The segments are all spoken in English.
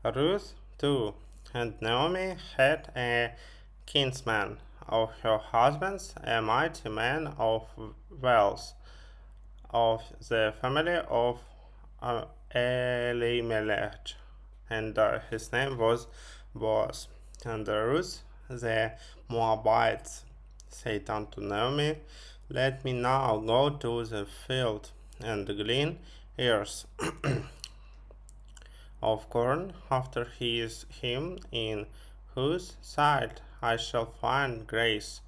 Ruth too, and Naomi had a kinsman of her husband's, a mighty man of wealth, of the family of Elimelech, and his name was Boaz. And Ruth the Moabites said unto Naomi, Let me now go to the field and glean ears of corn after him in whose sight I shall find grace.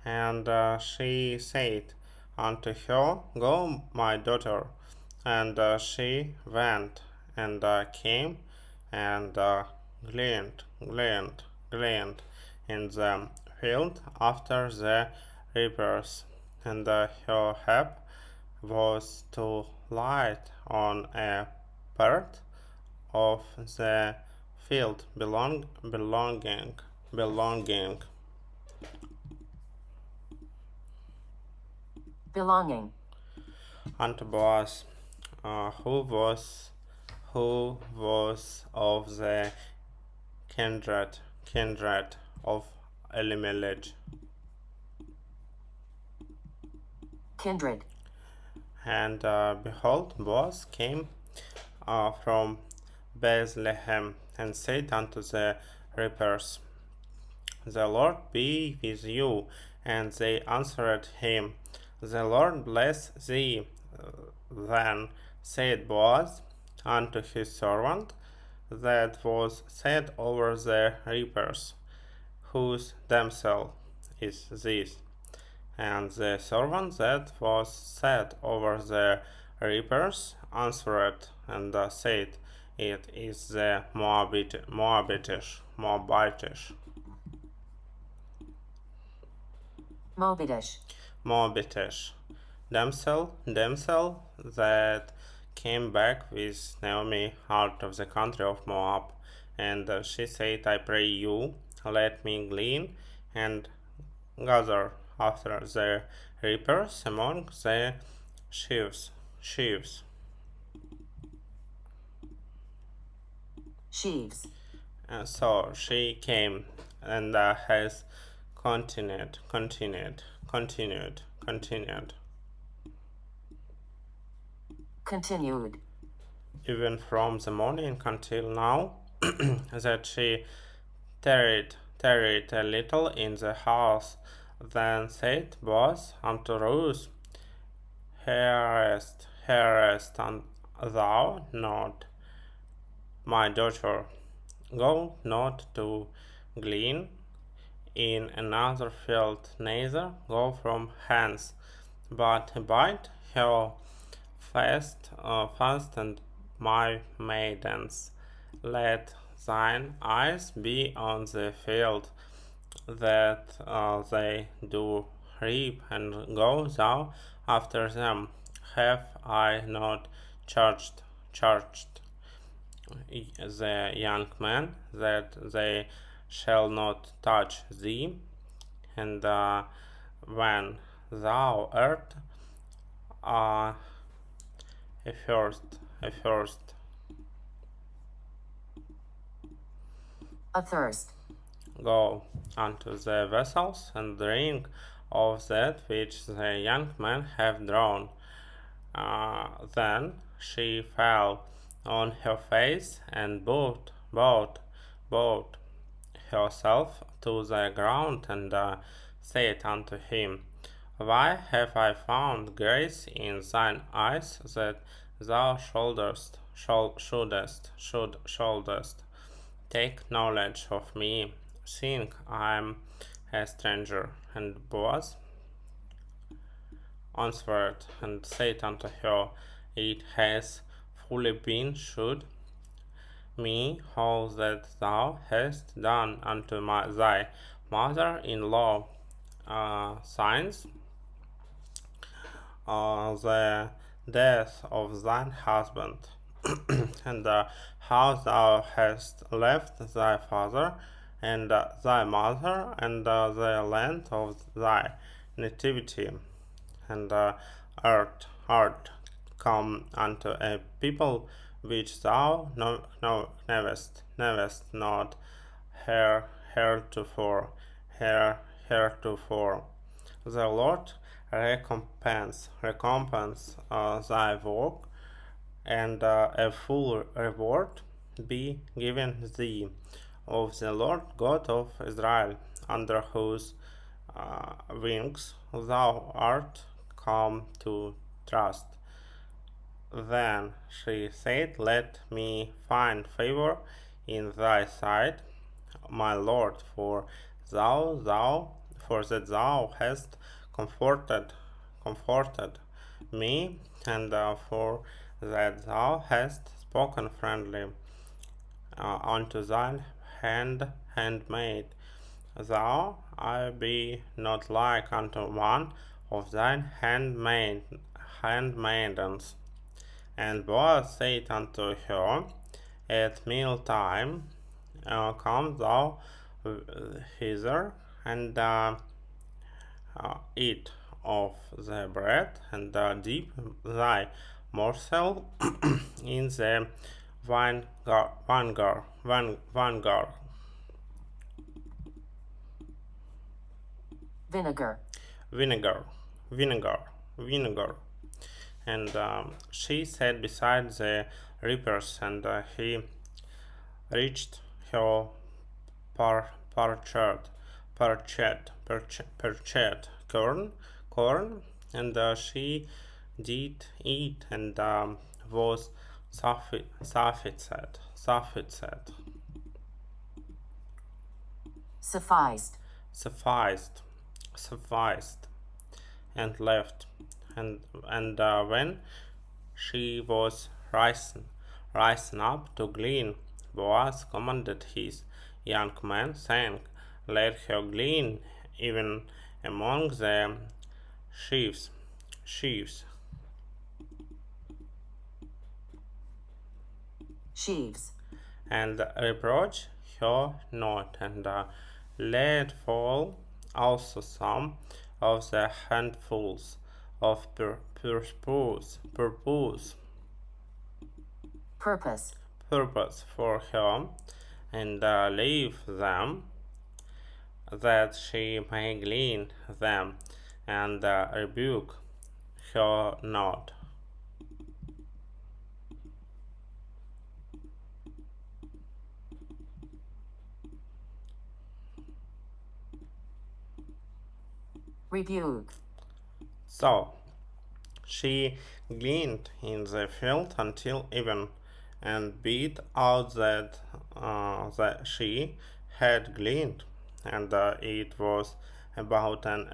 And she said unto her, Go, my daughter. And she went and came and gleaned in the field after the reapers. And her hap was to light on a part of the field belonging unto Boaz, who was of the kindred of Elimelech. Kindred. And behold, Boaz came from Bethlehem, and said unto the reapers, The Lord be with you. And they answered him, The Lord bless thee. Then said Boaz unto his servant that was set over the reapers, Whose damsel is this? And the servant that was set over the reapers answered and said, It is the Moabitish damsel that came back with Naomi out of the country of Moab. And she said, I pray you, let me glean and gather after the reapers among the sheaves. So she came and has continued, even from the morning until now, that she tarried a little in the house. Then said Boaz unto Ruth, Hearest thou not, my daughter? Go not to glean in another field, neither go from hence, but abide here fast and my maidens. Let thine eyes be on the field that they do reap, and go thou after them. Have I not charged the young men that they shall not touch thee? And when thou art athirst, go unto the vessels and drink of that which the young men have drawn. Then she fell on her face and bowed herself to the ground, and said unto him, Why have I found grace in thine eyes, that thou shouldest take knowledge of me, seeing I am a stranger? And Boaz answered and said unto her, It has fully been shewed me all that thou hast done unto thy mother-in-law since the death of thine husband, and how thou hast left thy father and thy mother and the land of thy nativity, and art come unto a people which thou knewest not heretofore. The Lord recompense thy work, and a full reward be given thee of the Lord God of Israel, under whose wings thou art come to trust. Then she said, Let me find favor in thy sight, my Lord, for that thou hast comforted me, and for that thou hast spoken friendly unto thine handmaid. Thou I be not like unto one of thine handmaidens. And Boaz said unto her, At mealtime, come thou hither, and eat of the bread, and dip thy morsel in the vinegar, Vinegar. vinegar. And she sat beside the reapers, and he reached her parched corn, and she did eat, and was satisfied. Sufficed, and left. And when she was rising up to glean, Boaz commanded his young man, saying, Let her glean even among the sheaves, sheaves, and reproach her not, and let fall also some of the handfuls of purpose for her, and leave them, that she may glean them, and rebuke her not. Rebuke. So she gleaned in the field until even, and beat out that she had gleaned, and it was about an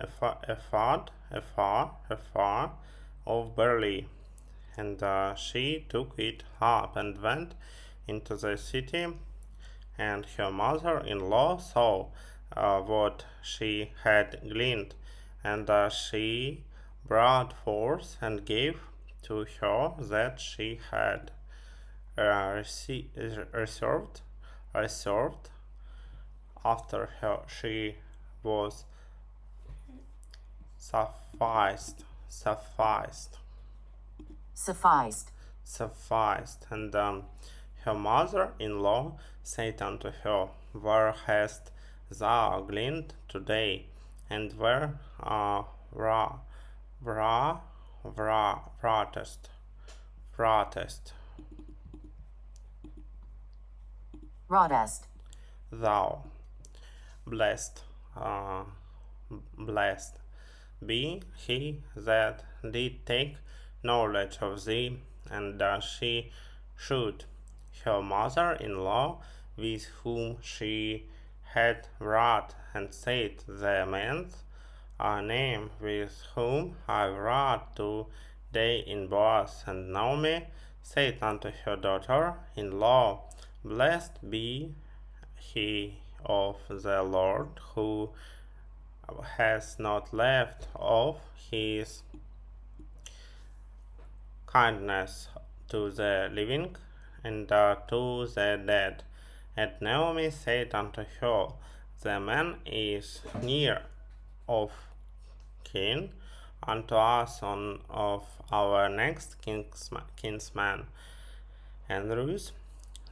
ephah of barley. And she took it up and went into the city, and her mother-in-law saw what she had gleaned, and she brought forth and gave to her that she had reserved after her she was sufficed. And her mother-in-law said unto her, Where hast thou gleaned today, and where broughtest thou? Blessed be he that did take knowledge of thee, and she should, her mother-in-law, with whom she had wrought, and said, The man's name with whom I wrought today in Boaz. And Naomi said unto her daughter-in-law, Blessed be he of the Lord, who has not left of his kindness to the living and to the dead. And Naomi said unto her, The man is near of kin unto us of our next kinsman. And Ruth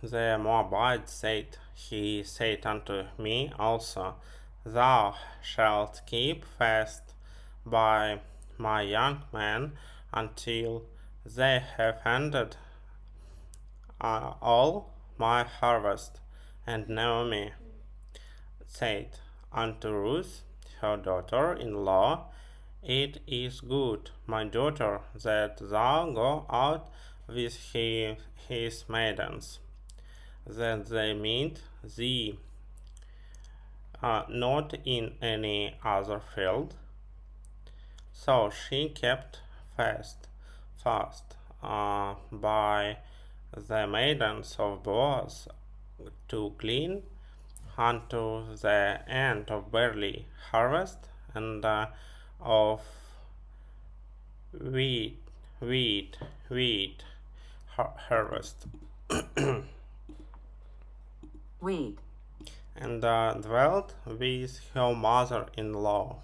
the Moabite said, He said unto me also, Thou shalt keep fast by my young men until they have ended all my harvest. And Naomi said unto Ruth, her daughter-in-law, It is good, my daughter, that thou go out with his maidens, that they meet thee not in any other field. So she kept fast by the maidens of Boaz to glean unto the end of barley harvest and of wheat harvest. Wheat. And dwelt with her mother-in-law.